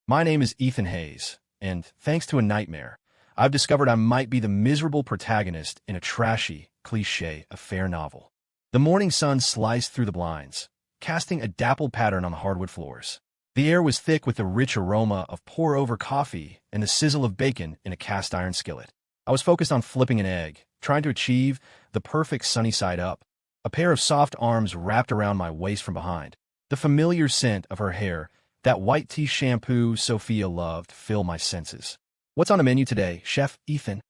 My name is Ethan Hayes, and thanks to a nightmare, I've discovered I might be the miserable protagonist in a trashy, cliché affair novel. The morning sun sliced through the blinds, casting a dappled pattern on the hardwood floors. The air was thick with the rich aroma of pour-over coffee and the sizzle of bacon in a cast-iron skillet. I was focused on flipping an egg, trying to achieve the perfect sunny side up. A pair of soft arms wrapped around my waist from behind. The familiar scent of her hair, that white tea shampoo Sophia loved, filled my senses. "What's on the menu today, Chef Ethan?"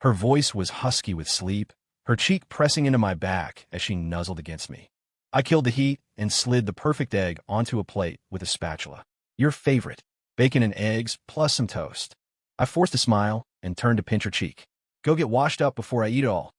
Her voice was husky with sleep, her cheek pressing into my back as she nuzzled against me. I killed the heat and slid the perfect egg onto a plate with a spatula. "Your favorite. Bacon and eggs, plus some toast." I forced a smile and turned to pinch her cheek. "Go get washed up before I eat it all."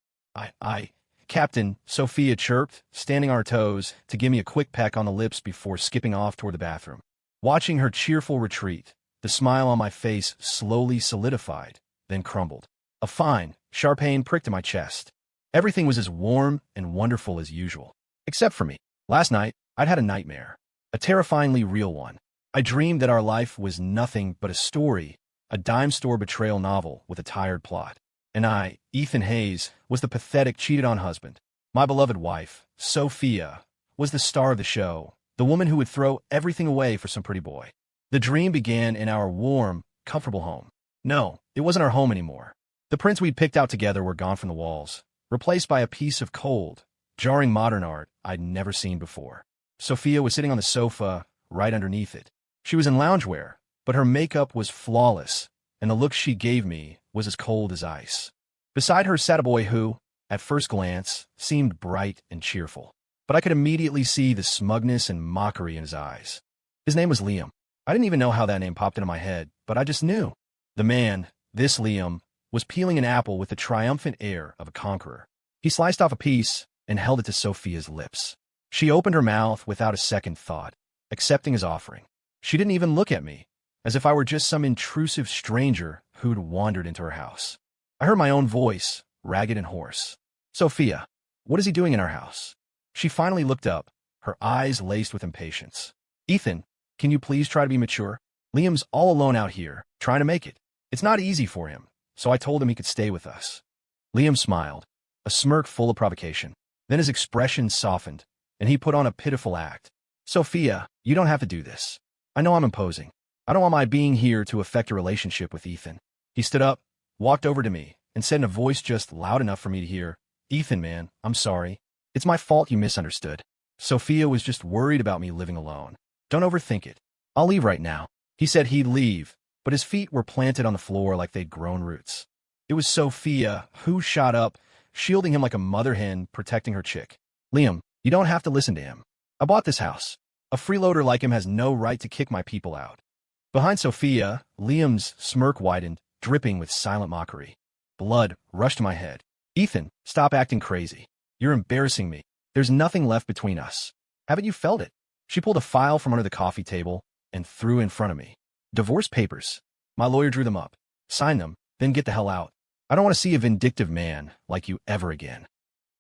Captain," Sophia chirped, standing on her toes to give me a quick peck on the lips before skipping off toward the bathroom. Watching her cheerful retreat, the smile on my face slowly solidified, then crumbled. A fine, sharp pain pricked in my chest. Everything was as warm and wonderful as usual. Except for me. Last night, I'd had a nightmare. A terrifyingly real one. I dreamed that our life was nothing but a story, a dime store betrayal novel with a tired plot. And I, Ethan Hayes, was the pathetic cheated-on husband. My beloved wife, Sophia, was the star of the show, the woman who would throw everything away for some pretty boy. The dream began in our warm, comfortable home. No, it wasn't our home anymore. The prints we'd picked out together were gone from the walls, replaced by a piece of cold, jarring modern art I'd never seen before. Sophia was sitting on the sofa, right underneath it. She was in loungewear, but her makeup was flawless, and the look she gave me was as cold as ice. Beside her sat a boy who, at first glance, seemed bright and cheerful, but I could immediately see the smugness and mockery in his eyes. His name was Liam. I didn't even know how that name popped into my head, but I just knew. The man, this Liam, was peeling an apple with the triumphant air of a conqueror. He sliced off a piece and held it to Sophia's lips. She opened her mouth without a second thought, accepting his offering. She didn't even look at me, as if I were just some intrusive stranger who'd wandered into her house. I heard my own voice, ragged and hoarse. "Sophia, what is he doing in our house?" She finally looked up, her eyes laced with impatience. "Ethan, can you please try to be mature? Liam's all alone out here, trying to make it. It's not easy for him, so I told him he could stay with us." Liam smiled, a smirk full of provocation. Then his expression softened, and he put on a pitiful act. "Sophia, you don't have to do this. I know I'm imposing. I don't want my being here to affect your relationship with Ethan." He stood up, walked over to me, and said in a voice just loud enough for me to hear, "Ethan, man, I'm sorry. It's my fault you misunderstood. Sophia was just worried about me living alone. Don't overthink it. I'll leave right now." He said he'd leave, but his feet were planted on the floor like they'd grown roots. It was Sophia who shot up, shielding him like a mother hen protecting her chick. "Liam, you don't have to listen to him. I bought this house. A freeloader like him has no right to kick my people out." Behind Sophia, Liam's smirk widened, dripping with silent mockery. Blood rushed to my head. "Ethan, stop acting crazy. You're embarrassing me. There's nothing left between us. Haven't you felt it?" She pulled a file from under the coffee table and threw it in front of me. "Divorce papers." My lawyer drew them up. "Sign them, then get the hell out. I don't want to see a vindictive man like you ever again."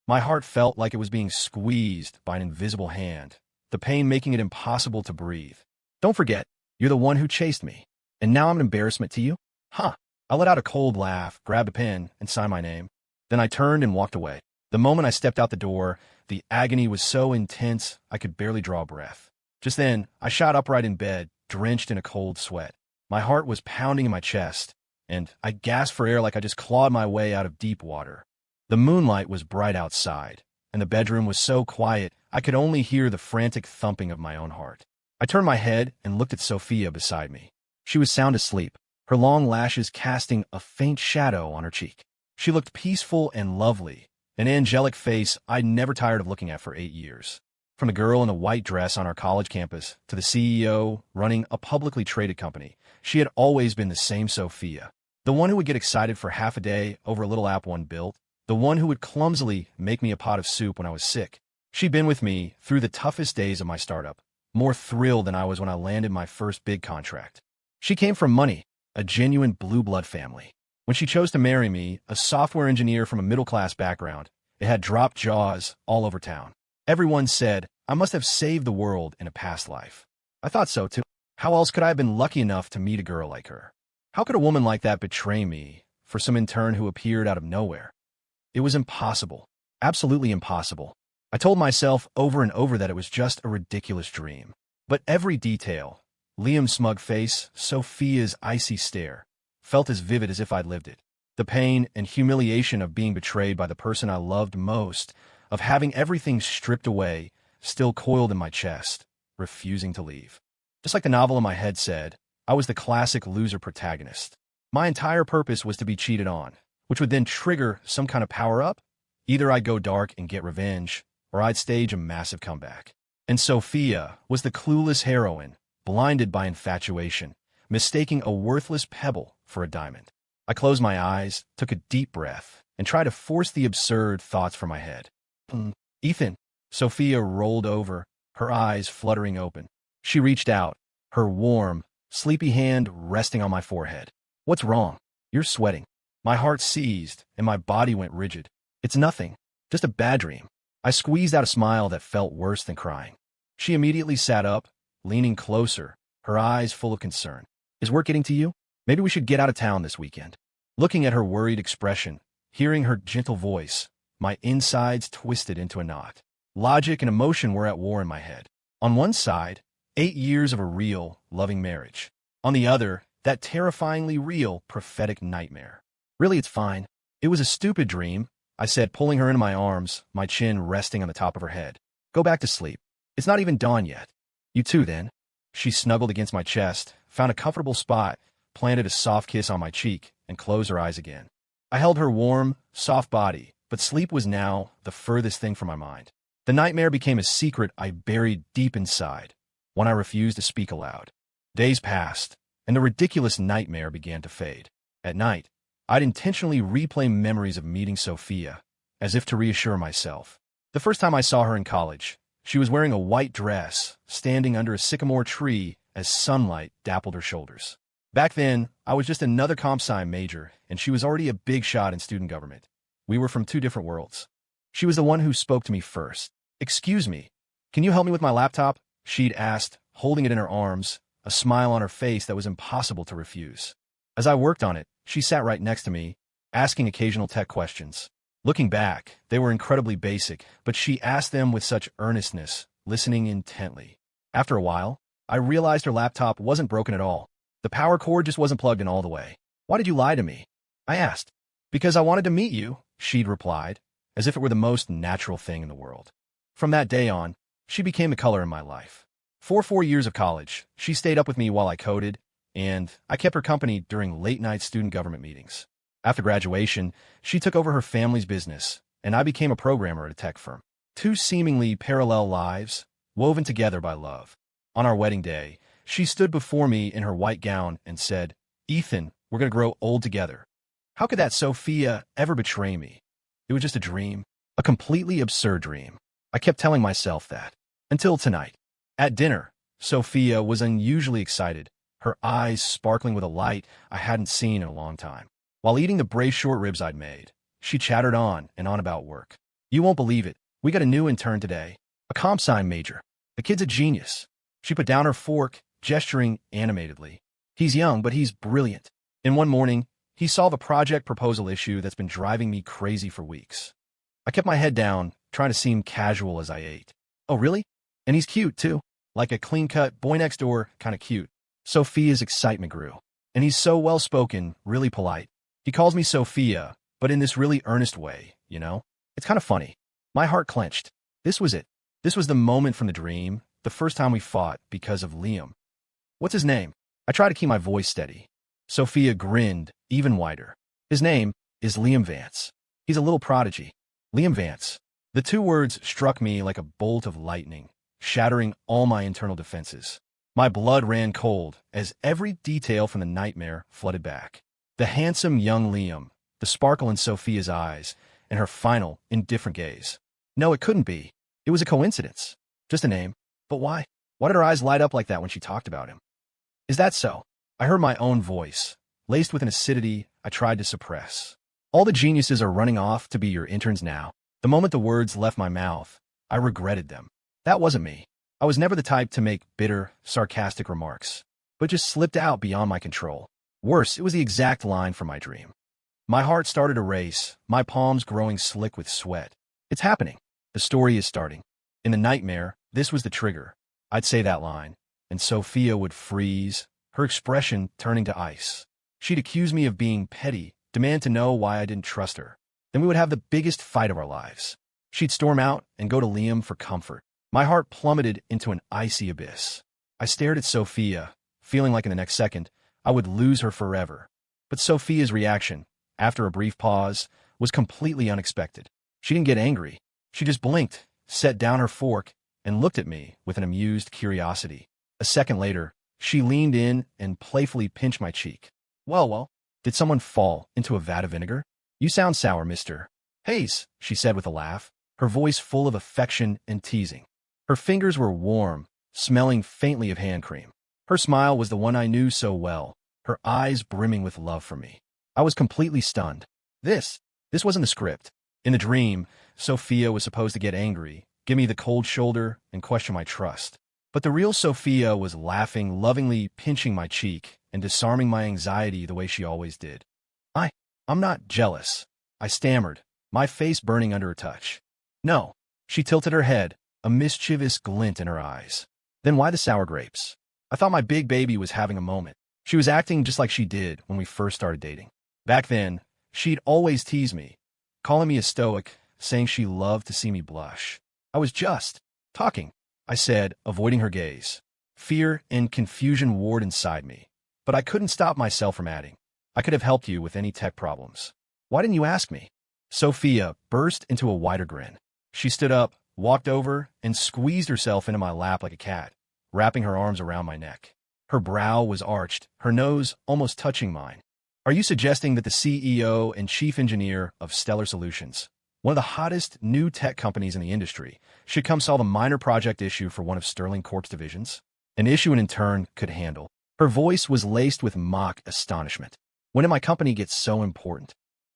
My heart felt like it was being squeezed by an invisible hand, the pain making it impossible to breathe. "Don't forget, you're the one who chased me. And now I'm an embarrassment to you? Huh." I let out a cold laugh, grabbed a pen, and signed my name. Then I turned and walked away. The moment I stepped out the door, the agony was so intense I could barely draw a breath. Just then, I shot upright in bed, drenched in a cold sweat. My heart was pounding in my chest, and I gasped for air like I just clawed my way out of deep water. The moonlight was bright outside, and the bedroom was so quiet I could only hear the frantic thumping of my own heart. I turned my head and looked at Sophia beside me. She was sound asleep, her long lashes casting a faint shadow on her cheek. She looked peaceful and lovely, an angelic face I'd never tired of looking at for 8 years. From the girl in a white dress on our college campus to the CEO running a publicly traded company, she had always been the same Sophia. The one who would get excited for half a day over a little app one built, the one who would clumsily make me a pot of soup when I was sick. She'd been with me through the toughest days of my startup, more thrilled than I was when I landed my first big contract. She came from money, a genuine blue blood family. When she chose to marry me, a software engineer from a middle-class background, it had dropped jaws all over town. Everyone said I must have saved the world in a past life. I thought so too. How else could I have been lucky enough to meet a girl like her? How could a woman like that betray me for some intern who appeared out of nowhere? It was impossible. Absolutely impossible. I told myself over and over that it was just a ridiculous dream. But every detail, Liam's smug face, Sophia's icy stare, felt as vivid as if I'd lived it. The pain and humiliation of being betrayed by the person I loved most, of having everything stripped away, still coiled in my chest, refusing to leave. Just like the novel in my head said, I was the classic loser protagonist. My entire purpose was to be cheated on, which would then trigger some kind of power-up. Either I'd go dark and get revenge, or I'd stage a massive comeback. And Sophia was the clueless heroine, blinded by infatuation, mistaking a worthless pebble for a diamond. I closed my eyes, took a deep breath, and tried to force the absurd thoughts from my head. Ethan. Sophia rolled over, her eyes fluttering open. She reached out, her warm, sleepy hand resting on my forehead. What's wrong? You're sweating. My heart seized, and my body went rigid. It's nothing. Just a bad dream. I squeezed out a smile that felt worse than crying. She immediately sat up, leaning closer, her eyes full of concern. Is work getting to you? Maybe we should get out of town this weekend. Looking at her worried expression, hearing her gentle voice, my insides twisted into a knot. Logic and emotion were at war in my head. On one side, 8 years of a real, loving marriage. On the other, that terrifyingly real, prophetic nightmare. Really, it's fine. It was a stupid dream, I said, pulling her into my arms, my chin resting on the top of her head. Go back to sleep. It's not even dawn yet. You too, then. She snuggled against my chest, found a comfortable spot, planted a soft kiss on my cheek, and closed her eyes again. I held her warm, soft body, but sleep was now the furthest thing from my mind. The nightmare became a secret I buried deep inside, one I refused to speak aloud. Days passed, and the ridiculous nightmare began to fade. At night, I'd intentionally replay memories of meeting Sophia, as if to reassure myself. The first time I saw her in college, she was wearing a white dress, standing under a sycamore tree as sunlight dappled her shoulders. Back then, I was just another comp-sci major, and she was already a big shot in student government. We were from two different worlds. She was the one who spoke to me first. Excuse me, can you help me with my laptop? She'd asked, holding it in her arms, a smile on her face that was impossible to refuse. As I worked on it, she sat right next to me, asking occasional tech questions. Looking back, they were incredibly basic, but she asked them with such earnestness, listening intently. After a while, I realized her laptop wasn't broken at all. The power cord just wasn't plugged in all the way. Why did you lie to me? I asked. Because I wanted to meet you, she'd replied, as if it were the most natural thing in the world. From that day on, she became a color in my life. For 4 years of college, she stayed up with me while I coded, and I kept her company during late-night student government meetings. After graduation, she took over her family's business, and I became a programmer at a tech firm. Two seemingly parallel lives, woven together by love. On our wedding day, she stood before me in her white gown and said, "Ethan, we're going to grow old together." How could that Sophia ever betray me? It was just a dream, a completely absurd dream. I kept telling myself that. Until tonight. At dinner, Sophia was unusually excited, her eyes sparkling with a light I hadn't seen in a long time. While eating the braised short ribs I'd made, she chattered on and on about work. You won't believe it. We got a new intern today, a comp-sci major. The kid's a genius. She put down her fork, gesturing animatedly. He's young, but he's brilliant. In one morning, he solved a project proposal issue that's been driving me crazy for weeks. I kept my head down, trying to seem casual as I ate. Oh, really? And he's cute, too. Like a clean-cut, boy-next-door kind of cute. Sophia's excitement grew. And he's so well-spoken, really polite. He calls me Sophia, but in this really earnest way, you know? It's kind of funny. My heart clenched. This was it. This was the moment from the dream, the first time we fought because of Liam. What's his name? I tried to keep my voice steady. Sophia grinned, even wider. His name is Liam Vance. He's a little prodigy. Liam Vance. The two words struck me like a bolt of lightning, shattering all my internal defenses. My blood ran cold as every detail from the nightmare flooded back. The handsome young Liam, the sparkle in Sophia's eyes, and her final, indifferent gaze. No, it couldn't be. It was a coincidence. Just a name. But why? Why did her eyes light up like that when she talked about him? Is that so? I heard my own voice, laced with an acidity I tried to suppress. All the geniuses are running off to be your interns now. The moment the words left my mouth, I regretted them. That wasn't me. I was never the type to make bitter, sarcastic remarks. but just slipped out beyond my control. Worse, it was the exact line from my dream. My heart started to race, my palms growing slick with sweat. It's happening. The story is starting. In the nightmare, this was the trigger. I'd say that line, and Sophia would freeze, her expression turning to ice. She'd accuse me of being petty, demand to know why I didn't trust her. Then we would have the biggest fight of our lives. She'd storm out and go to Liam for comfort. My heart plummeted into an icy abyss. I stared at Sophia, feeling like in the next second, I would lose her forever. But Sophia's reaction, after a brief pause, was completely unexpected. She didn't get angry. She just blinked, set down her fork, and looked at me with an amused curiosity. A second later, she leaned in and playfully pinched my cheek. Well, did someone fall into a vat of vinegar? You sound sour, Mr. Hayes, she said with a laugh, her voice full of affection and teasing. Her fingers were warm, smelling faintly of hand cream. Her smile was the one I knew so well, her eyes brimming with love for me. I was completely stunned. This wasn't the script. In the dream, Sophia was supposed to get angry, give me the cold shoulder, and question my trust. But the real Sophia was laughing, lovingly pinching my cheek, and disarming my anxiety the way she always did. I'm not jealous, I stammered, my face burning under her touch. No, she tilted her head, a mischievous glint in her eyes. Then why the sour grapes? I thought my big baby was having a moment. She was acting just like she did when we first started dating. Back then, she'd always tease me, calling me a stoic, saying she loved to see me blush. I was just talking, I said, avoiding her gaze. Fear and confusion warred inside me, but I couldn't stop myself from adding, I could have helped you with any tech problems. Why didn't you ask me? Sophia burst into a wider grin. She stood up, walked over, and squeezed herself into my lap like a cat, wrapping her arms around my neck. Her brow was arched, her nose almost touching mine. Are you suggesting that the CEO and chief engineer of Stellar Solutions, one of the hottest new tech companies in the industry, should come solve a minor project issue for one of Sterling Corp's divisions? An issue an intern could handle. Her voice was laced with mock astonishment. When did my company get so important?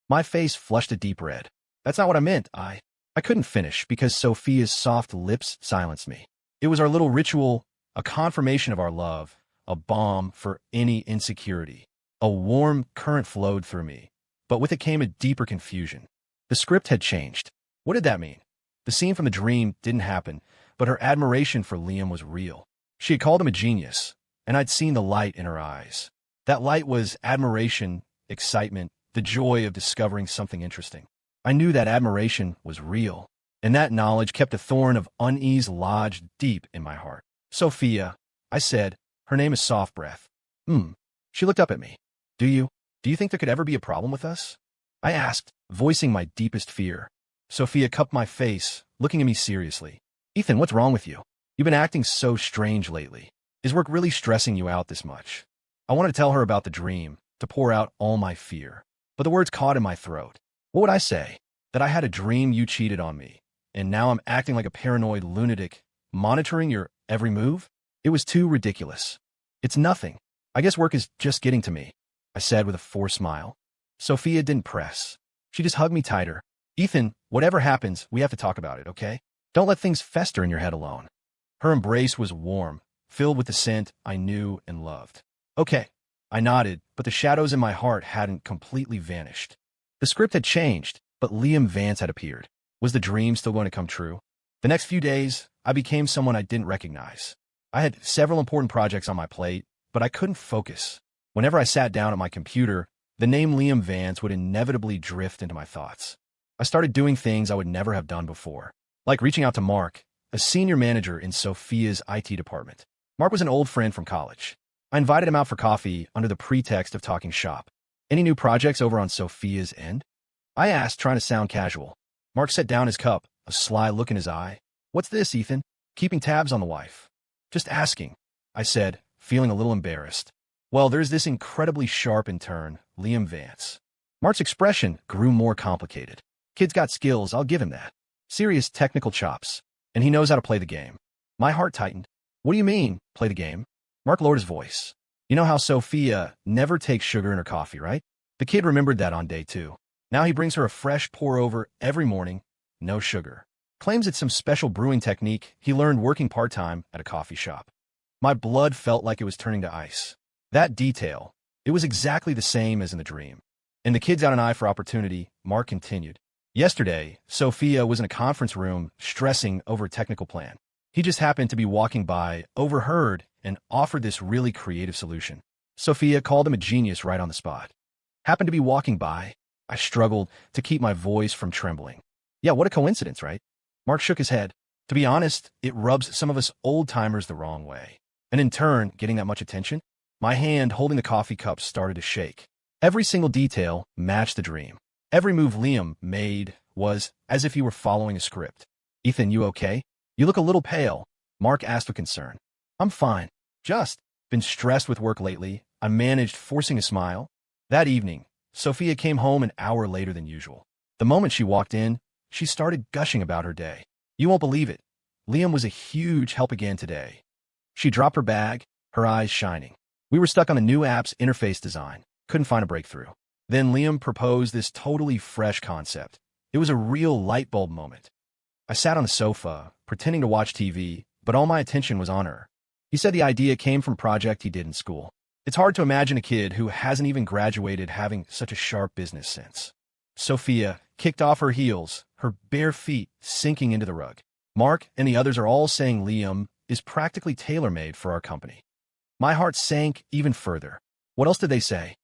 My face flushed a deep red. That's not what I meant. I couldn't finish because Sophia's soft lips silenced me. It was our little ritual, a confirmation of our love, a balm for any insecurity. A warm current flowed through me, but with it came a deeper confusion. The script had changed. What did that mean? The scene from the dream didn't happen, but her admiration for Liam was real. She had called him a genius, and I'd seen the light in her eyes. That light was admiration, excitement, the joy of discovering something interesting. I knew that admiration was real, and that knowledge kept a thorn of unease lodged deep in my heart. Sophia, I said, her name is Soft Breath. She looked up at me. Do you think there could ever be a problem with us? I asked, voicing my deepest fear. Sophia cupped my face, looking at me seriously. Ethan, what's wrong with you? You've been acting so strange lately. Is work really stressing you out this much? I wanted to tell her about the dream, to pour out all my fear. But the words caught in my throat. What would I say? That I had a dream you cheated on me, and now I'm acting like a paranoid lunatic, monitoring your every move? It was too ridiculous. It's nothing. I guess work is just getting to me, I said with a forced smile. Sophia didn't press. She just hugged me tighter. Ethan, whatever happens, we have to talk about it, okay? Don't let things fester in your head alone. Her embrace was warm, filled with the scent I knew and loved. Okay, I nodded, but the shadows in my heart hadn't completely vanished. The script had changed, but Liam Vance had appeared. Was the dream still going to come true? The next few days, I became someone I didn't recognize. I had several important projects on my plate, but I couldn't focus. Whenever I sat down at my computer, the name Liam Vance would inevitably drift into my thoughts. I started doing things I would never have done before, like reaching out to Mark, a senior manager in Sophia's IT department. Mark was an old friend from college. I invited him out for coffee under the pretext of talking shop. Any new projects over on Sophia's end? I asked, trying to sound casual. Mark set down his cup, a sly look in his eye. What's this, Ethan? Keeping tabs on the wife. Just asking, I said, feeling a little embarrassed. Well, there's this incredibly sharp intern, Liam Vance. Mark's expression grew more complicated. Kid's got skills, I'll give him that. Serious technical chops. And he knows how to play the game. My heart tightened. What do you mean, play the game? Mark lowered his voice. You know how Sophia never takes sugar in her coffee, right? The kid remembered that on day 2. Now he brings her a fresh pour-over every morning, no sugar. Claims it's some special brewing technique he learned working part-time at a coffee shop. My blood felt like it was turning to ice. That detail, it was exactly the same as in the dream. In The Kid's Out an Eye for Opportunity, Mark continued. Yesterday, Sophia was in a conference room stressing over a technical plan. He just happened to be walking by, overheard, and offered this really creative solution. Sophia called him a genius right on the spot. Happened to be walking by. I struggled to keep my voice from trembling. Yeah, what a coincidence, right? Mark shook his head. To be honest, it rubs some of us old-timers the wrong way. And in turn, getting that much attention, my hand holding the coffee cup started to shake. Every single detail matched the dream. Every move Liam made was as if he were following a script. Ethan, you okay? You look a little pale, Mark asked with concern. I'm fine. Just been stressed with work lately. I managed forcing a smile. That evening, Sophia came home an hour later than usual. The moment she walked in, she started gushing about her day. You won't believe it. Liam was a huge help again today. She dropped her bag, her eyes shining. We were stuck on a new app's interface design. Couldn't find a breakthrough. Then Liam proposed this totally fresh concept. It was a real light bulb moment. I sat on the sofa, pretending to watch TV, but all my attention was on her. He said the idea came from a project he did in school. It's hard to imagine a kid who hasn't even graduated having such a sharp business sense. Sophia kicked off her heels, her bare feet sinking into the rug. Mark and the others are all saying Liam is practically tailor-made for our company. My heart sank even further. What else did they say?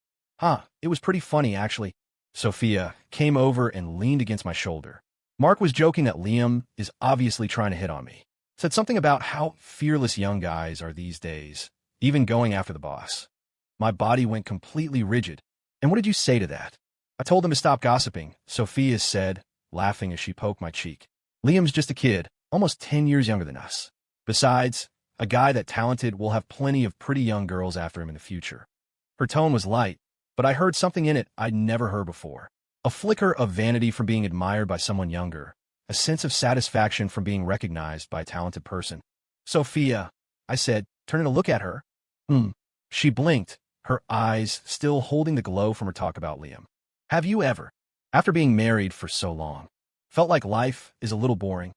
It was pretty funny, actually. Sophia came over and leaned against my shoulder. Mark was joking that Liam is obviously trying to hit on me. Said something about how fearless young guys are these days, even going after the boss. My body went completely rigid. And what did you say to that? I told them to stop gossiping, Sophia said, laughing as she poked my cheek. Liam's just a kid, almost 10 years younger than us. Besides, a guy that talented will have plenty of pretty young girls after him in the future. Her tone was light, but I heard something in it I'd never heard before. A flicker of vanity from being admired by someone younger, a sense of satisfaction from being recognized by a talented person. Sophia, I said, turning to look at her. She blinked, her eyes still holding the glow from her talk about Liam. Have you ever, after being married for so long, felt like life is a little boring?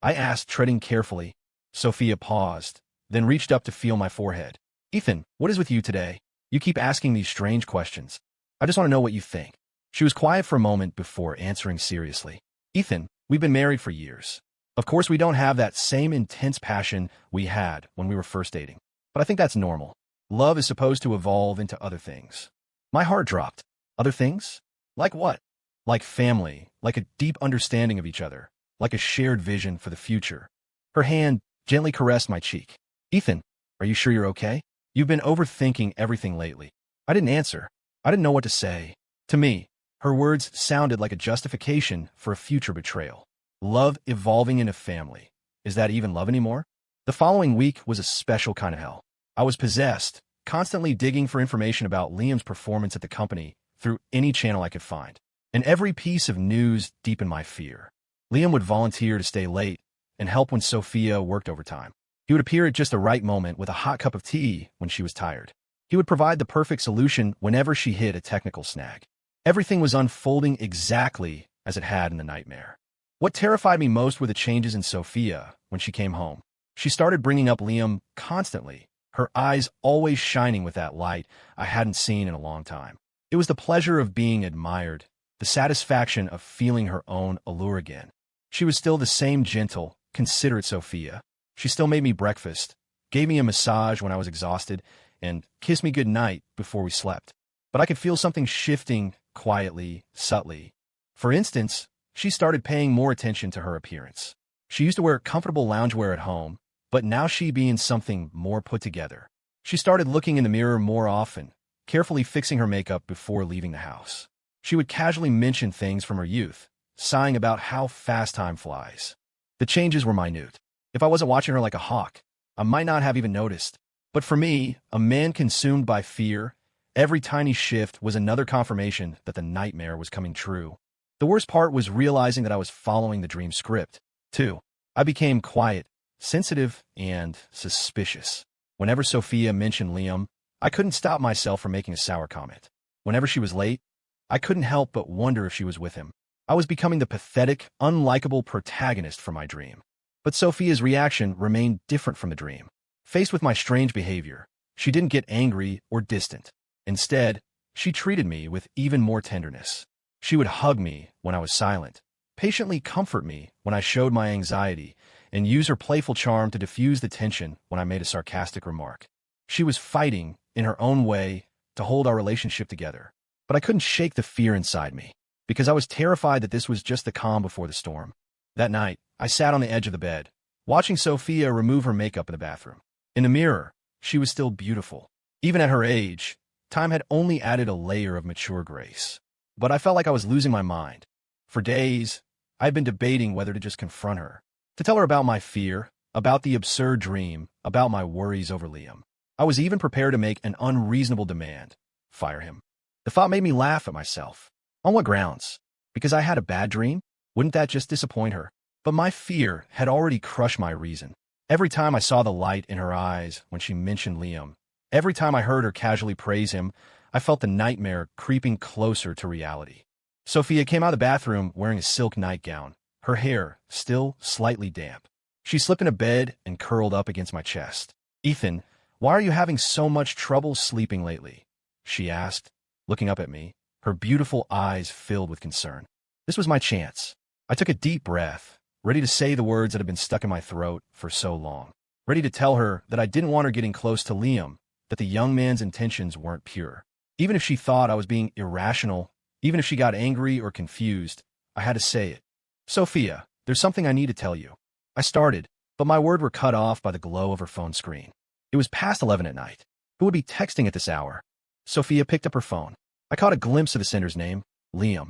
I asked, treading carefully. Sophia paused, then reached up to feel my forehead. Ethan, what is with you today? You keep asking these strange questions. I just want to know what you think. She was quiet for a moment before answering seriously. Ethan, we've been married for years. Of course, we don't have that same intense passion we had when we were first dating. But I think that's normal. Love is supposed to evolve into other things. My heart dropped. Other things? Like what? Like family, like a deep understanding of each other, like a shared vision for the future. Her hand gently caressed my cheek. Ethan, are you sure you're okay? You've been overthinking everything lately. I didn't answer. I didn't know what to say. To me, her words sounded like a justification for a future betrayal. Love evolving into family. Is that even love anymore? The following week was a special kind of hell. I was possessed, constantly digging for information about Liam's performance at the company through any channel I could find. And every piece of news deepened my fear. Liam would volunteer to stay late and help when Sophia worked overtime. He would appear at just the right moment with a hot cup of tea when she was tired. He would provide the perfect solution whenever she hit a technical snag. Everything was unfolding exactly as it had in the nightmare. What terrified me most were the changes in Sophia when she came home. She started bringing up Liam constantly, her eyes always shining with that light I hadn't seen in a long time. It was the pleasure of being admired, the satisfaction of feeling her own allure again. She was still the same gentle, considerate Sophia. She still made me breakfast, gave me a massage when I was exhausted, and kissed me good night before we slept. But I could feel something shifting quietly, subtly. For instance, she started paying more attention to her appearance. She used to wear comfortable loungewear at home, but now she being something more put together. She started looking in the mirror more often, carefully fixing her makeup before leaving the house. She would casually mention things from her youth, sighing about how fast time flies. The changes were minute. If I wasn't watching her like a hawk, I might not have even noticed. But for me, a man consumed by fear, every tiny shift was another confirmation that the nightmare was coming true. The worst part was realizing that I was following the dream script, too. I became quiet, sensitive, and suspicious. Whenever Sophia mentioned Liam, I couldn't stop myself from making a sour comment. Whenever she was late, I couldn't help but wonder if she was with him. I was becoming the pathetic, unlikable protagonist for my dream. But Sophia's reaction remained different from the dream. Faced with my strange behavior, she didn't get angry or distant. Instead, she treated me with even more tenderness. She would hug me when I was silent, patiently comfort me when I showed my anxiety, and use her playful charm to diffuse the tension when I made a sarcastic remark. She was fighting, in her own way, to hold our relationship together. But I couldn't shake the fear inside me, because I was terrified that this was just the calm before the storm. That night, I sat on the edge of the bed, watching Sophia remove her makeup in the bathroom. In the mirror, she was still beautiful. Even at her age, time had only added a layer of mature grace. But I felt like I was losing my mind. For days, I had been debating whether to just confront her, to tell her about my fear, about the absurd dream, about my worries over Liam. I was even prepared to make an unreasonable demand: fire him. The thought made me laugh at myself. On what grounds? Because I had a bad dream? Wouldn't that just disappoint her? But my fear had already crushed my reason. Every time I saw the light in her eyes when she mentioned Liam, every time I heard her casually praise him, I felt the nightmare creeping closer to reality. Sophia came out of the bathroom wearing a silk nightgown, her hair still slightly damp. She slipped into bed and curled up against my chest. "Ethan, why are you having so much trouble sleeping lately?" she asked, looking up at me, her beautiful eyes filled with concern. This was my chance. I took a deep breath, ready to say the words that had been stuck in my throat for so long, ready to tell her that I didn't want her getting close to Liam, that the young man's intentions weren't pure. Even if she thought I was being irrational, even if she got angry or confused, I had to say it. "Sophia, there's something I need to tell you." I started, but my words were cut off by the glow of her phone screen. It was past 11 at night. Who would be texting at this hour? Sophia picked up her phone. I caught a glimpse of the sender's name: Liam.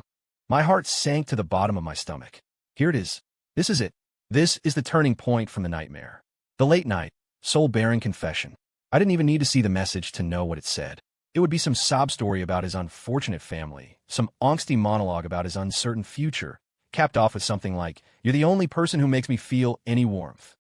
My heart sank to the bottom of my stomach. Here it is. This is it. This is the turning point from the nightmare. The late night, soul-bearing confession. I didn't even need to see the message to know what it said. It would be some sob story about his unfortunate family, some angsty monologue about his uncertain future, capped off with something like, "You're the only person who makes me feel any warmth."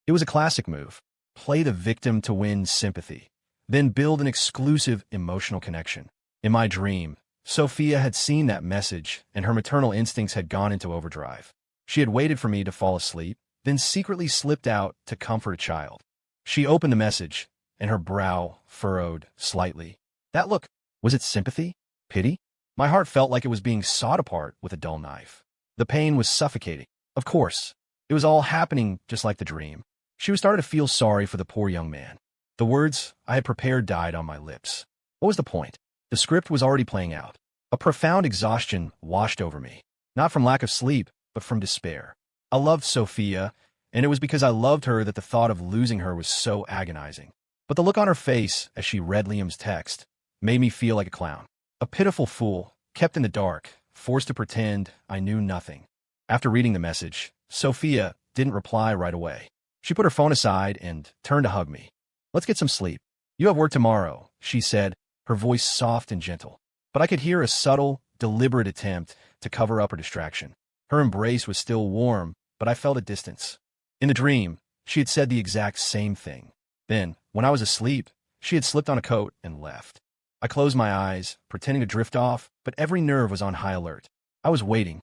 It was a classic move. Play the victim to win sympathy, then build an exclusive emotional connection. In my dream, Sophia had seen that message, and her maternal instincts had gone into overdrive. She had waited for me to fall asleep, then secretly slipped out to comfort a child. She opened the message, and her brow furrowed slightly. That look, was it sympathy? Pity? My heart felt like it was being sawed apart with a dull knife. The pain was suffocating. Of course, it was all happening just like the dream. She was starting to feel sorry for the poor young man. The words I had prepared died on my lips. What was the point? The script was already playing out. A profound exhaustion washed over me, not from lack of sleep, but from despair. I loved Sophia, and it was because I loved her that the thought of losing her was so agonizing. But the look on her face as she read Liam's text made me feel like a clown, a pitiful fool, kept in the dark, forced to pretend I knew nothing. After reading the message, Sophia didn't reply right away. She put her phone aside and turned to hug me. "Let's get some sleep. You have work tomorrow," she said, her voice soft and gentle. But I could hear a subtle, deliberate attempt to cover up her distraction. Her embrace was still warm, but I felt a distance. In the dream, she had said the exact same thing. Then, when I was asleep, she had slipped on a coat and left. I closed my eyes, pretending to drift off, but every nerve was on high alert. I was waiting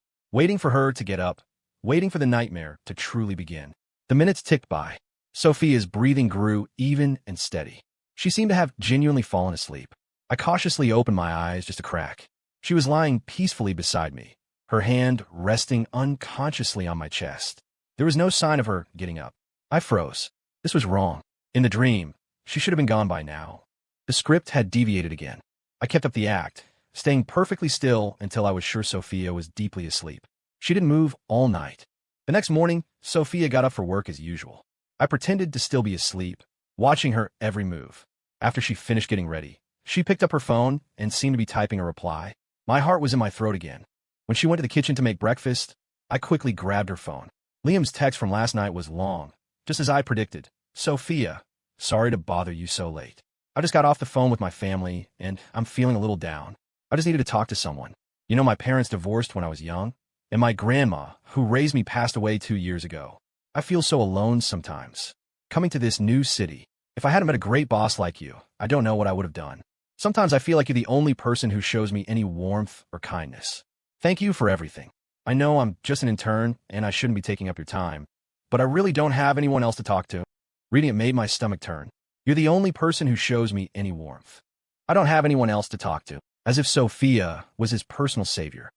for her to get up, waiting for the nightmare to truly begin. The minutes ticked by. Sophia's breathing grew even and steady. She seemed to have genuinely fallen asleep. I cautiously opened my eyes just a crack. She was lying peacefully beside me, her hand resting unconsciously on my chest. There was no sign of her getting up. I froze. This was wrong. In the dream, she should have been gone by now. The script had deviated again. I kept up the act, staying perfectly still until I was sure Sophia was deeply asleep. She didn't move all night. The next morning, Sophia got up for work as usual. I pretended to still be asleep, watching her every move. After she finished getting ready, she picked up her phone and seemed to be typing a reply. My heart was in my throat again. When she went to the kitchen to make breakfast, I quickly grabbed her phone. Liam's text from last night was long, just as I predicted. "Sophia, sorry to bother you so late. I just got off the phone with my family, and I'm feeling a little down. I just needed to talk to someone. You know, my parents divorced when I was young, and my grandma, who raised me, passed away 2 years ago. I feel so alone sometimes. Coming to this new city, if I hadn't met a great boss like you, I don't know what I would have done. Sometimes I feel like you're the only person who shows me any warmth or kindness. Thank you for everything. I know I'm just an intern, and I shouldn't be taking up your time, but I really don't have anyone else to talk to." Reading it made my stomach turn. You're the only person who shows me any warmth. I don't have anyone else to talk to. As if Sophia was his personal savior.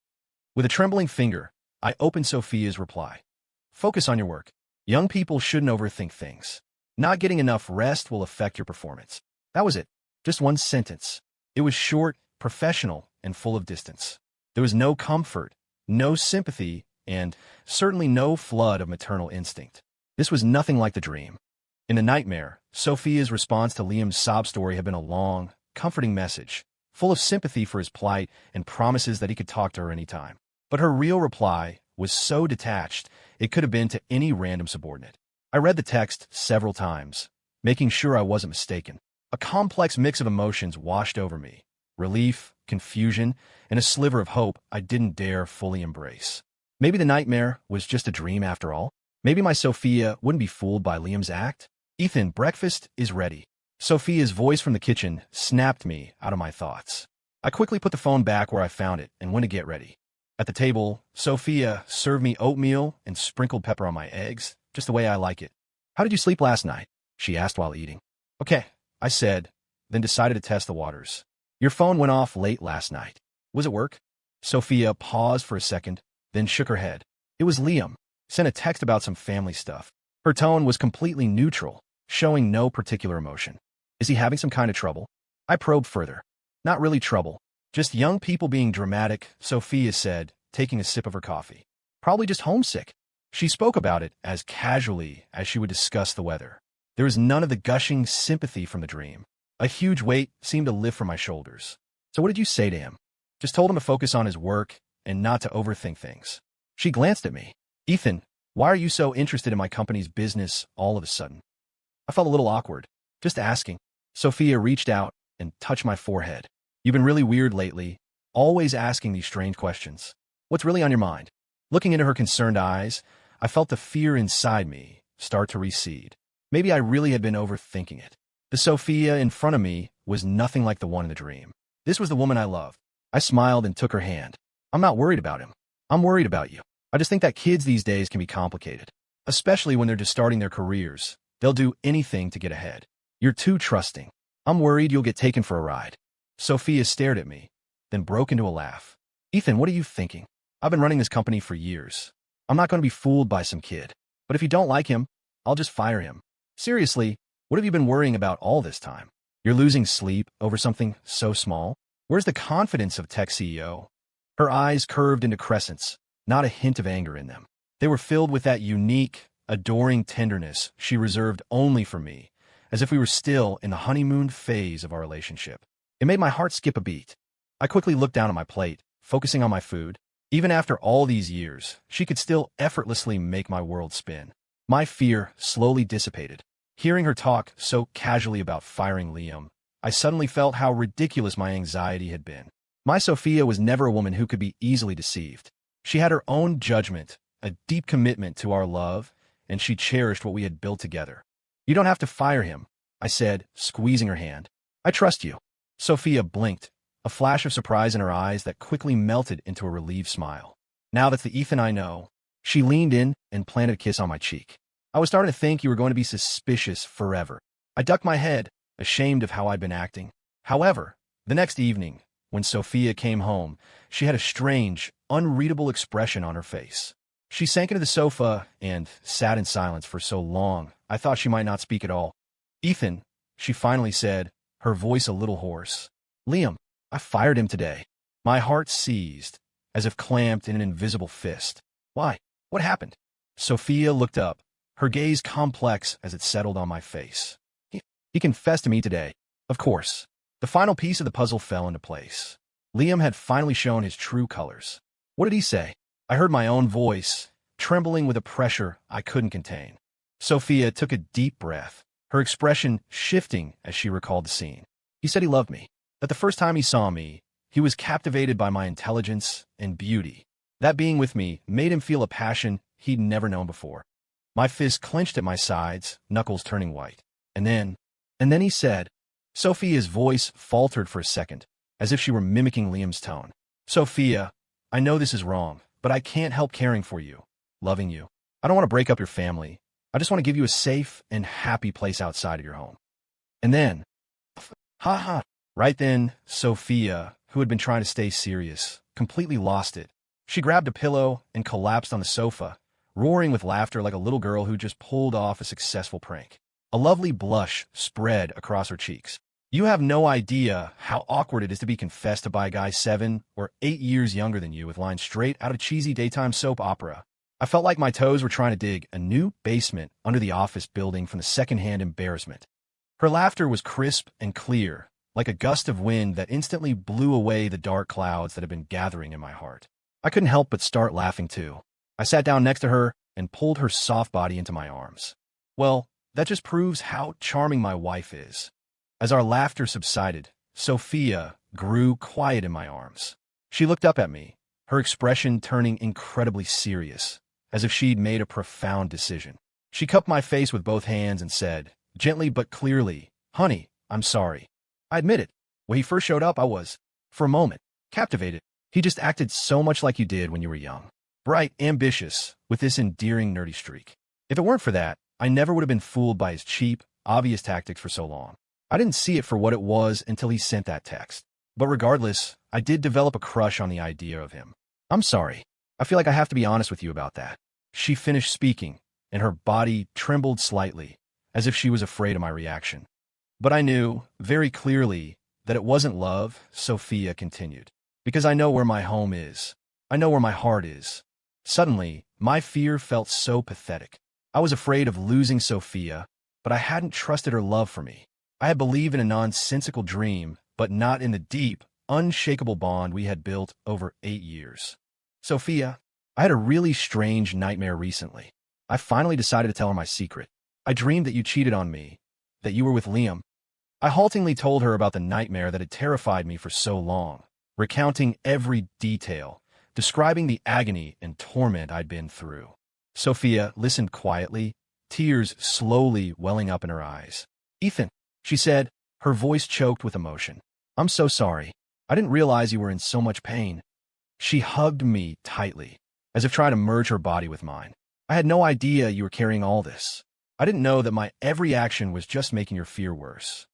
With a trembling finger, I opened Sophia's reply. Focus on your work. Young people shouldn't overthink things. Not getting enough rest will affect your performance. That was it. Just one sentence. It was short, professional, and full of distance. There was no comfort, no sympathy, and certainly no flood of maternal instinct. This was nothing like the dream. In the nightmare, Sophia's response to Liam's sob story had been a long, comforting message, full of sympathy for his plight and promises that he could talk to her anytime. But her real reply was so detached, it could have been to any random subordinate. I read the text several times, making sure I wasn't mistaken. A complex mix of emotions washed over me. Relief, confusion, and a sliver of hope I didn't dare fully embrace. Maybe the nightmare was just a dream after all. Maybe my Sophia wouldn't be fooled by Liam's act. Ethan, breakfast is ready. Sophia's voice from the kitchen snapped me out of my thoughts. I quickly put the phone back where I found it and went to get ready. At the table, Sophia served me oatmeal and sprinkled pepper on my eggs, just the way I like it. How did you sleep last night? She asked while eating. Okay, I said, then decided to test the waters. Your phone went off late last night. Was it work? Sophia paused for a second, then shook her head. It was Liam. Sent a text about some family stuff. Her tone was completely neutral, showing no particular emotion. Is he having some kind of trouble? I probed further. Not really trouble. Just young people being dramatic, Sophia said, taking a sip of her coffee. Probably just homesick. She spoke about it as casually as she would discuss the weather. There was none of the gushing sympathy from the dream. A huge weight seemed to lift from my shoulders. So what did you say to him? Just told him to focus on his work and not to overthink things. She glanced at me. Ethan, why are you so interested in my company's business all of a sudden? I felt a little awkward. Just asking. Sophia reached out and touched my forehead. You've been really weird lately, always asking these strange questions. What's really on your mind? Looking into her concerned eyes, I felt the fear inside me start to recede. Maybe I really had been overthinking it. The Sophia in front of me was nothing like the one in the dream. This was the woman I loved. I smiled and took her hand. I'm not worried about him. I'm worried about you. I just think that kids these days can be complicated, especially when they're just starting their careers. They'll do anything to get ahead. You're too trusting. I'm worried you'll get taken for a ride. Sophia stared at me, then broke into a laugh. Ethan, what are you thinking? I've been running this company for years. I'm not going to be fooled by some kid. But if you don't like him, I'll just fire him. Seriously, what have you been worrying about all this time? You're losing sleep over something so small? Where's the confidence of tech CEO? Her eyes curved into crescents, not a hint of anger in them. They were filled with that unique, adoring tenderness she reserved only for me, as if we were still in the honeymoon phase of our relationship. It made my heart skip a beat. I quickly looked down at my plate, focusing on my food. Even after all these years, she could still effortlessly make my world spin. My fear slowly dissipated. Hearing her talk so casually about firing Liam, I suddenly felt how ridiculous my anxiety had been. My Sophia was never a woman who could be easily deceived. She had her own judgment, a deep commitment to our love, and she cherished what we had built together. You don't have to fire him, I said, squeezing her hand. I trust you. Sophia blinked, a flash of surprise in her eyes that quickly melted into a relieved smile. Now that's the Ethan I know. She leaned in and planted a kiss on my cheek. I was starting to think you were going to be suspicious forever. I ducked my head, ashamed of how I'd been acting. However, the next evening, when Sophia came home, she had a strange, unreadable expression on her face. She sank into the sofa and sat in silence for so long, I thought she might not speak at all. Ethan, she finally said, her voice a little hoarse. Liam, I fired him today. My heart seized, as if clamped in an invisible fist. Why? What happened? Sophia looked up, her gaze complex as it settled on my face. He confessed to me today. Of course. The final piece of the puzzle fell into place. Liam had finally shown his true colors. What did he say? I heard my own voice, trembling with a pressure I couldn't contain. Sophia took a deep breath, her expression shifting as she recalled the scene. He said he loved me, that the first time he saw me, he was captivated by my intelligence and beauty. That being with me made him feel a passion he'd never known before. My fist clenched at my sides, knuckles turning white. And then he said, Sophia's voice faltered for a second, as if she were mimicking Liam's tone. Sophia, I know this is wrong, but I can't help caring for you, loving you. I don't want to break up your family. I just want to give you a safe and happy place outside of your home. And then, ha ha, right then, Sophia, who had been trying to stay serious, completely lost it. She grabbed a pillow and collapsed on the sofa, roaring with laughter like a little girl who just pulled off a successful prank. A lovely blush spread across her cheeks. You have no idea how awkward it is to be confessed to by a guy 7 or 8 years younger than you with lines straight out of cheesy daytime soap opera. I felt like my toes were trying to dig a new basement under the office building from the secondhand embarrassment. Her laughter was crisp and clear, like a gust of wind that instantly blew away the dark clouds that had been gathering in my heart. I couldn't help but start laughing too. I sat down next to her and pulled her soft body into my arms. Well, that just proves how charming my wife is. As our laughter subsided, Sophia grew quiet in my arms. She looked up at me, her expression turning incredibly serious, as if she'd made a profound decision. She cupped my face with both hands and said, gently but clearly, "Honey, I'm sorry." I admit it. When he first showed up, I was, for a moment, captivated. He just acted so much like you did when you were young. Bright, ambitious, with this endearing nerdy streak. If it weren't for that, I never would have been fooled by his cheap, obvious tactics for so long. I didn't see it for what it was until he sent that text. But regardless, I did develop a crush on the idea of him. I'm sorry. I feel like I have to be honest with you about that. She finished speaking, and her body trembled slightly, as if she was afraid of my reaction. But I knew, very clearly, that it wasn't love, Sophia continued. Because I know where my home is. I know where my heart is. Suddenly, my fear felt so pathetic. I was afraid of losing Sophia, but I hadn't trusted her love for me. I had believed in a nonsensical dream, but not in the deep, unshakable bond we had built over 8 years. Sophia, I had a really strange nightmare recently. I finally decided to tell her my secret. I dreamed that you cheated on me, that you were with Liam. I haltingly told her about the nightmare that had terrified me for so long, recounting every detail, describing the agony and torment I'd been through. Sophia listened quietly, tears slowly welling up in her eyes. "Ethan," she said, her voice choked with emotion. "I'm so sorry. I didn't realize you were in so much pain." She hugged me tightly, as if trying to merge her body with mine. "I had no idea you were carrying all this. I didn't know that my every action was just making your fear worse."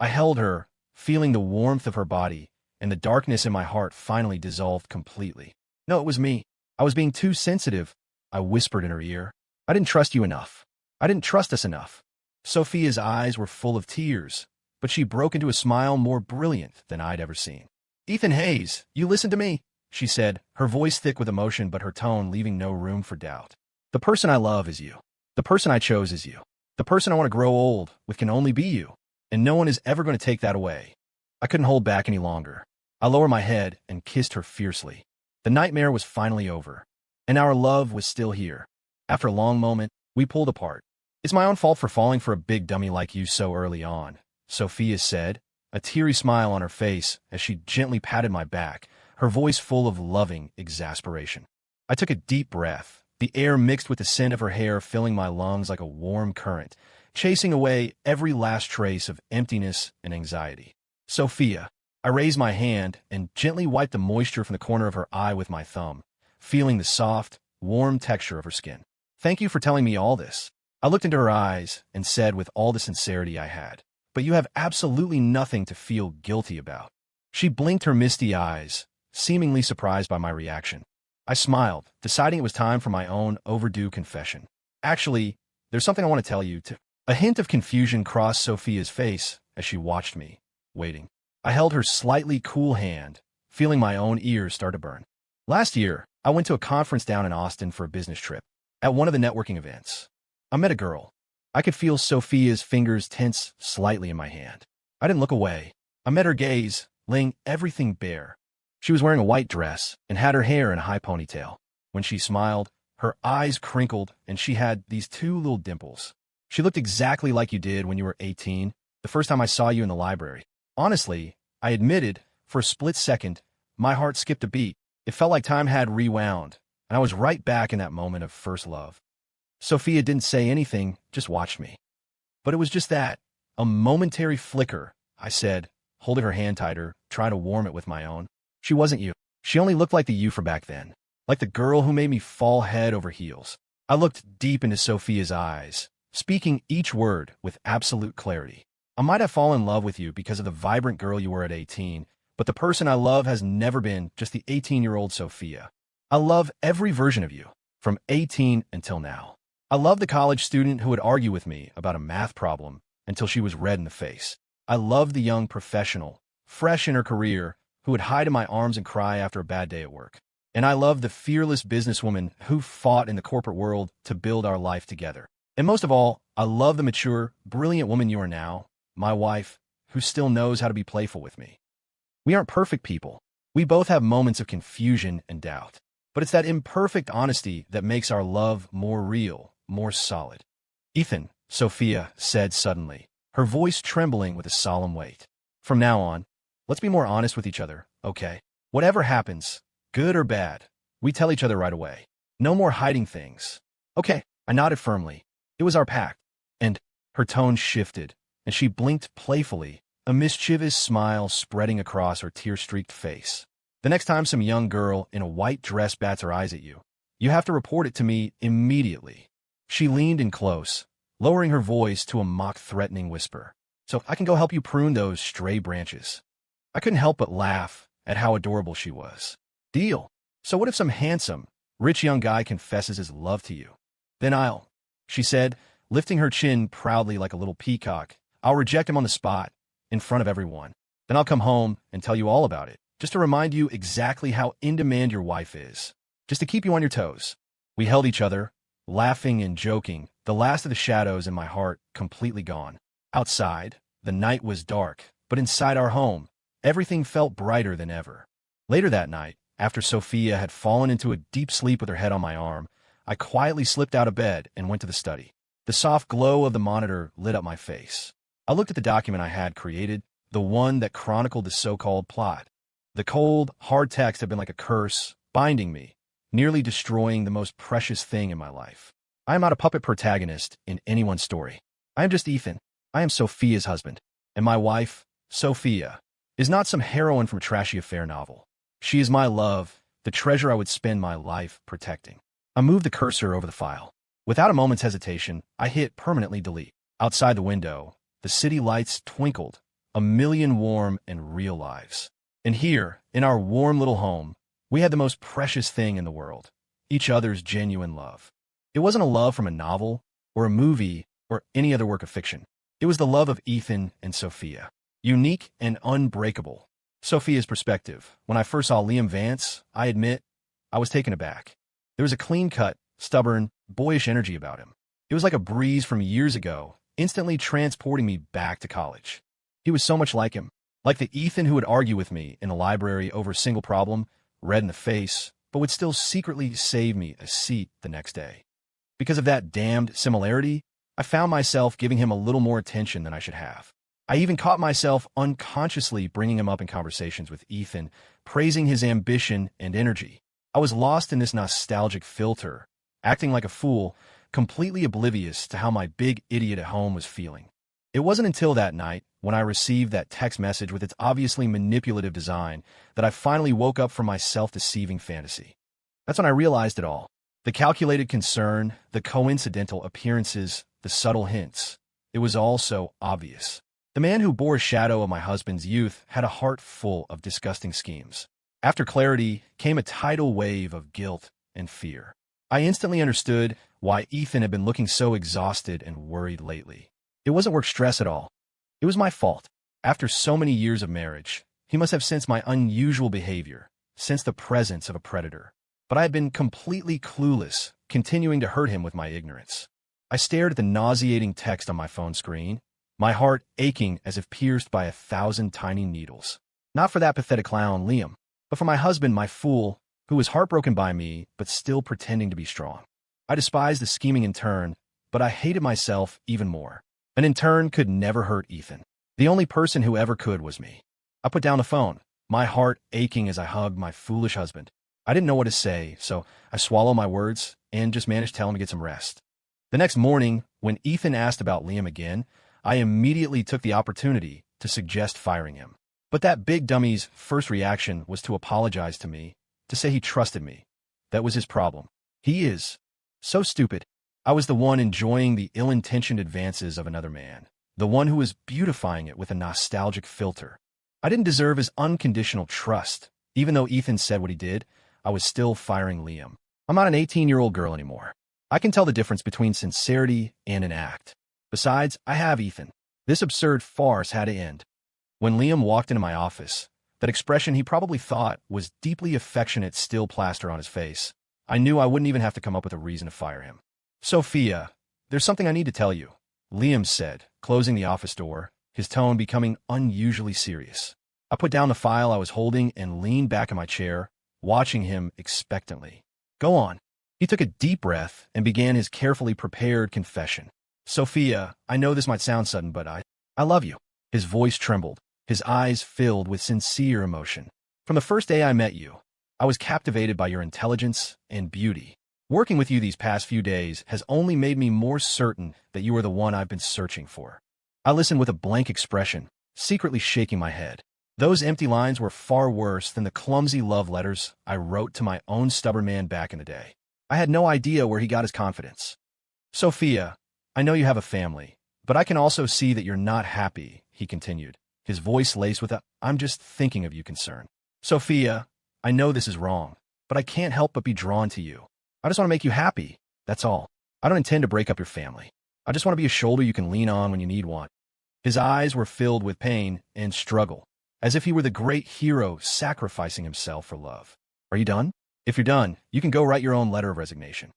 I held her, feeling the warmth of her body, and the darkness in my heart finally dissolved completely. "No, it was me. I was being too sensitive," I whispered in her ear. "I didn't trust you enough. I didn't trust us enough." Sophia's eyes were full of tears, but she broke into a smile more brilliant than I'd ever seen. "Ethan Hayes, you listen to me," she said, her voice thick with emotion but her tone leaving no room for doubt. "The person I love is you. The person I chose is you. The person I want to grow old with can only be you, and no one is ever going to take that away." I couldn't hold back any longer. I lowered my head and kissed her fiercely. The nightmare was finally over, and our love was still here. After a long moment, we pulled apart. "It's my own fault for falling for a big dummy like you so early on," Sophia said, a teary smile on her face as she gently patted my back, her voice full of loving exasperation. I took a deep breath, the air mixed with the scent of her hair filling my lungs like a warm current, chasing away every last trace of emptiness and anxiety. "Sophia," I raised my hand and gently wiped the moisture from the corner of her eye with my thumb, feeling the soft, warm texture of her skin. "Thank you for telling me all this." I looked into her eyes and said with all the sincerity I had, "But you have absolutely nothing to feel guilty about." She blinked her misty eyes, seemingly surprised by my reaction. I smiled, deciding it was time for my own overdue confession. "Actually, there's something I want to tell you, too." A hint of confusion crossed Sophia's face as she watched me, waiting. I held her slightly cool hand, feeling my own ears start to burn. "Last year, I went to a conference down in Austin for a business trip. At one of the networking events, I met a girl. I could feel Sophia's fingers tense slightly in my hand. I didn't look away. I met her gaze, laying everything bare. She was wearing a white dress and had her hair in a high ponytail. When she smiled, her eyes crinkled and she had these 2 little dimples. She looked exactly like you did when you were 18, the first time I saw you in the library. Honestly, I admitted, for a split second, my heart skipped a beat. It felt like time had rewound, and I was right back in that moment of first love. Sophia didn't say anything, just watched me. "But it was just that, a momentary flicker," I said, holding her hand tighter, trying to warm it with my own. "She wasn't you. She only looked like the you from back then, like the girl who made me fall head over heels." I looked deep into Sophia's eyes, speaking each word with absolute clarity. I might have fallen in love with you because of the vibrant girl you were at 18, but the person I love has never been just the 18-year-old Sophia. I love every version of you, from 18 until now. I love the college student who would argue with me about a math problem until she was red in the face. I love the young professional, fresh in her career, who would hide in my arms and cry after a bad day at work. And I love the fearless businesswoman who fought in the corporate world to build our life together. And most of all, I love the mature, brilliant woman you are now, my wife, who still knows how to be playful with me. We aren't perfect people. We both have moments of confusion and doubt. But it's that imperfect honesty that makes our love more real, more solid. Ethan, Sophia said suddenly, her voice trembling with a solemn weight. From now on, let's be more honest with each other, okay? Whatever happens, good or bad, we tell each other right away. No more hiding things. Okay, I nodded firmly. It was our pact. And her tone shifted, and she blinked playfully, a mischievous smile spreading across her tear-streaked face. The next time some young girl in a white dress bats her eyes at you, you have to report it to me immediately. She leaned in close, lowering her voice to a mock-threatening whisper. So I can go help you prune those stray branches. I couldn't help but laugh at how adorable she was. Deal. So what if some handsome, rich young guy confesses his love to you? Then she said, lifting her chin proudly like a little peacock, I'll reject him on the spot, in front of everyone. Then I'll come home and tell you all about it, just to remind you exactly how in demand your wife is, just to keep you on your toes. We held each other, laughing and joking, the last of the shadows in my heart completely gone. Outside, the night was dark, but inside our home, everything felt brighter than ever. Later that night, after Sophia had fallen into a deep sleep with her head on my arm, I quietly slipped out of bed and went to the study. The soft glow of the monitor lit up my face. I looked at the document I had created, the one that chronicled the so-called plot. The cold, hard text had been like a curse, binding me, nearly destroying the most precious thing in my life. I am not a puppet protagonist in anyone's story. I am just Ethan. I am Sophia's husband. And my wife, Sophia, is not some heroine from a trashy affair novel. She is my love, the treasure I would spend my life protecting. I moved the cursor over the file. Without a moment's hesitation, I hit permanently delete. Outside the window, the city lights twinkled, a million warm and real lives. And here, in our warm little home, we had the most precious thing in the world, each other's genuine love. It wasn't a love from a novel, or a movie, or any other work of fiction. It was the love of Ethan and Sophia, unique and unbreakable. Sophia's perspective. When I first saw Liam Vance, I admit, I was taken aback. There was a clean-cut, stubborn, boyish energy about him. It was like a breeze from years ago, instantly transporting me back to college. He was so much like him, like the Ethan who would argue with me in the library over a single problem, red in the face, but would still secretly save me a seat the next day. Because of that damned similarity, I found myself giving him a little more attention than I should have. I even caught myself unconsciously bringing him up in conversations with Ethan, praising his ambition and energy. I was lost in this nostalgic filter, acting like a fool, completely oblivious to how my big idiot at home was feeling. It wasn't until that night, when I received that text message with its obviously manipulative design, that I finally woke up from my self-deceiving fantasy. That's when I realized it all. The calculated concern, the coincidental appearances, the subtle hints. It was all so obvious. The man who bore a shadow of my husband's youth had a heart full of disgusting schemes. After clarity came a tidal wave of guilt and fear. I instantly understood why Ethan had been looking so exhausted and worried lately. It wasn't work stress at all. It was my fault. After so many years of marriage, he must have sensed my unusual behavior, sensed the presence of a predator. But I had been completely clueless, continuing to hurt him with my ignorance. I stared at the nauseating text on my phone screen, my heart aching as if pierced by 1,000 tiny needles. Not for that pathetic clown, Liam, but for my husband, my fool, who was heartbroken by me, but still pretending to be strong. I despised the scheming intern, but I hated myself even more. An intern could never hurt Ethan. The only person who ever could was me. I put down the phone, my heart aching as I hugged my foolish husband. I didn't know what to say, so I swallowed my words and just managed to tell him to get some rest. The next morning, when Ethan asked about Liam again, I immediately took the opportunity to suggest firing him. But that big dummy's first reaction was to apologize to me, to say he trusted me. That was his problem. He is so stupid. I was the one enjoying the ill-intentioned advances of another man, the one who was beautifying it with a nostalgic filter. I didn't deserve his unconditional trust. Even though Ethan said what he did, I was still firing Liam. I'm not an 18-year-old girl anymore. I can tell the difference between sincerity and an act. Besides, I have Ethan. This absurd farce had to end. When Liam walked into my office, that expression he probably thought was deeply affectionate still plastered on his face. I knew I wouldn't even have to come up with a reason to fire him. Sophia, there's something I need to tell you, Liam said, closing the office door, his tone becoming unusually serious. I put down the file I was holding and leaned back in my chair, watching him expectantly. Go on. He took a deep breath and began his carefully prepared confession. Sophia, I know this might sound sudden, but I love you. His voice trembled, his eyes filled with sincere emotion. From the first day I met you, I was captivated by your intelligence and beauty. Working with you these past few days has only made me more certain that you are the one I've been searching for. I listened with a blank expression, secretly shaking my head. Those empty lines were far worse than the clumsy love letters I wrote to my own stubborn man back in the day. I had no idea where he got his confidence. Sophia, I know you have a family, but I can also see that you're not happy, he continued, his voice laced with a "I'm just thinking of you" concern. Sophia, I know this is wrong, but I can't help but be drawn to you. I just want to make you happy, that's all. I don't intend to break up your family. I just want to be a shoulder you can lean on when you need one. His eyes were filled with pain and struggle, as if he were the great hero sacrificing himself for love. Are you done? If you're done, you can go write your own letter of resignation.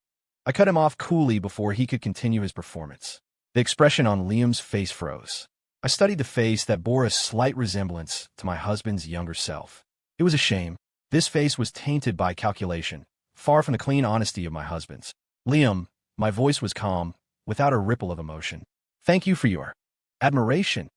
I cut him off coolly before he could continue his performance. The expression on Liam's face froze. I studied the face that bore a slight resemblance to my husband's younger self. It was a shame. This face was tainted by calculation, far from the clean honesty of my husband's. Liam, my voice was calm, without a ripple of emotion. Thank you for your admiration.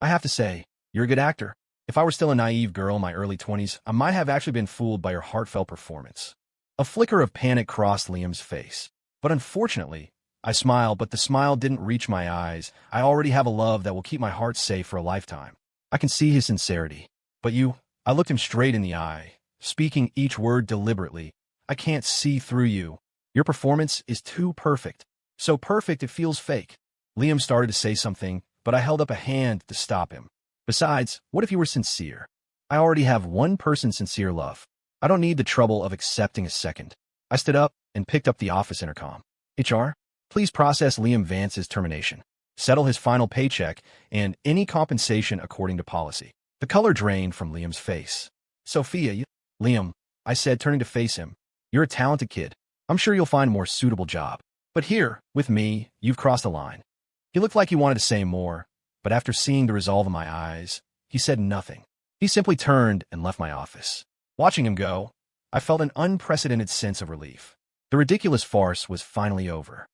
I have to say, you're a good actor. If I were still a naive girl in my early 20s, I might have actually been fooled by your heartfelt performance. A flicker of panic crossed Liam's face. But unfortunately, I smiled, but the smile didn't reach my eyes. I already have a love that will keep my heart safe for a lifetime. I can see his sincerity. But you, I looked him straight in the eye, speaking each word deliberately. I can't see through you. Your performance is too perfect. So perfect it feels fake. Liam started to say something, but I held up a hand to stop him. Besides, what if you were sincere? I already have one person's sincere love. I don't need the trouble of accepting a second. I stood up and picked up the office intercom. HR, please process Liam Vance's termination. Settle his final paycheck and any compensation according to policy. The color drained from Liam's face. Sophia, Liam, I said, turning to face him. You're a talented kid. I'm sure you'll find a more suitable job. But here, with me, you've crossed a line. He looked like he wanted to say more, but after seeing the resolve in my eyes, he said nothing. He simply turned and left my office. Watching him go, I felt an unprecedented sense of relief. The ridiculous farce was finally over.